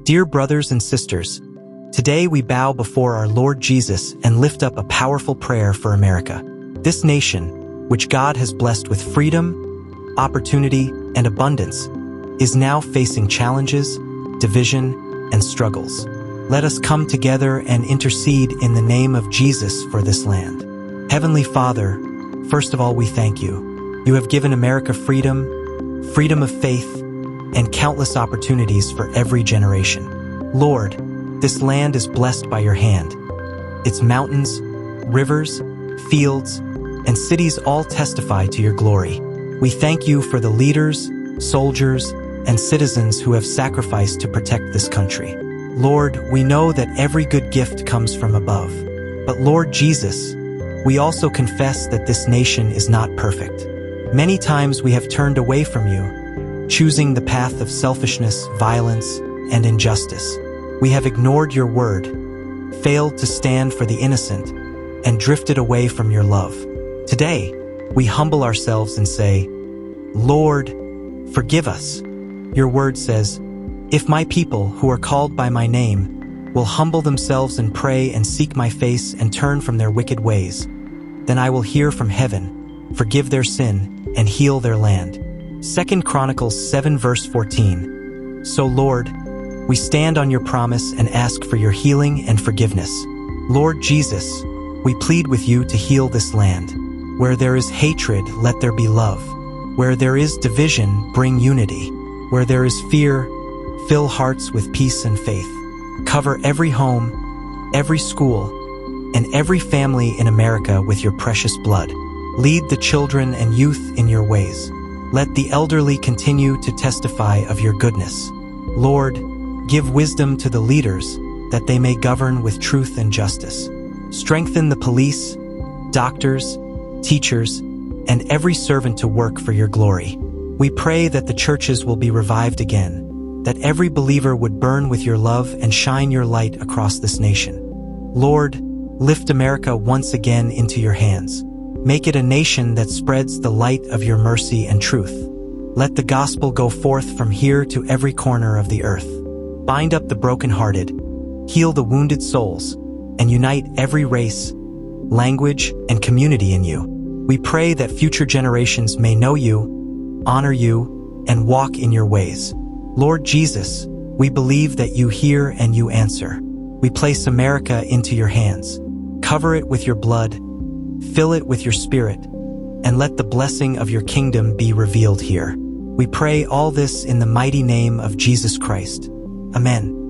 Dear brothers and sisters, today we bow before our Lord Jesus and lift up a powerful prayer for America. This nation, which God has blessed with freedom, opportunity, and abundance, is now facing challenges, division, and struggles. Let us come together and intercede in the name of Jesus for this land. Heavenly Father, first of all, we thank you. You have given America freedom of faith, and countless opportunities for every generation. Lord, this land is blessed by your hand. Its mountains, rivers, fields, and cities all testify to your glory. We thank you for the leaders, soldiers, and citizens who have sacrificed to protect this country. Lord, we know that every good gift comes from above. But Lord Jesus, we also confess that this nation is not perfect. Many times we have turned away from you, choosing the path of selfishness, violence, and injustice. We have ignored your word, failed to stand for the innocent, and drifted away from your love. Today, we humble ourselves and say, Lord, forgive us. Your word says, if my people who are called by my name will humble themselves and pray and seek my face and turn from their wicked ways, then I will hear from heaven, forgive their sin, and heal their land. 2 Chronicles 7 verse 14. So Lord, we stand on your promise and ask for your healing and forgiveness. Lord Jesus, we plead with you to heal this land. Where there is hatred, let there be love. Where there is division, bring unity. Where there is fear, fill hearts with peace and faith. Cover every home, every school, and every family in America with your precious blood. Lead the children and youth in your ways. Let the elderly continue to testify of your goodness. Lord, give wisdom to the leaders that they may govern with truth and justice. Strengthen the police, doctors, teachers, and every servant to work for your glory. We pray that the churches will be revived again, that every believer would burn with your love and shine your light across this nation. Lord, lift America once again into your hands. Make it a nation that spreads the light of your mercy and truth. Let the gospel go forth from here to every corner of the earth. Bind up the brokenhearted, heal the wounded souls, and unite every race, language, and community in you. We pray that future generations may know you, honor you, and walk in your ways. Lord Jesus, we believe that you hear and you answer. We place America into your hands. Cover it with your blood, fill it with your spirit, and let the blessing of your kingdom be revealed here. We pray all this in the mighty name of Jesus Christ. Amen.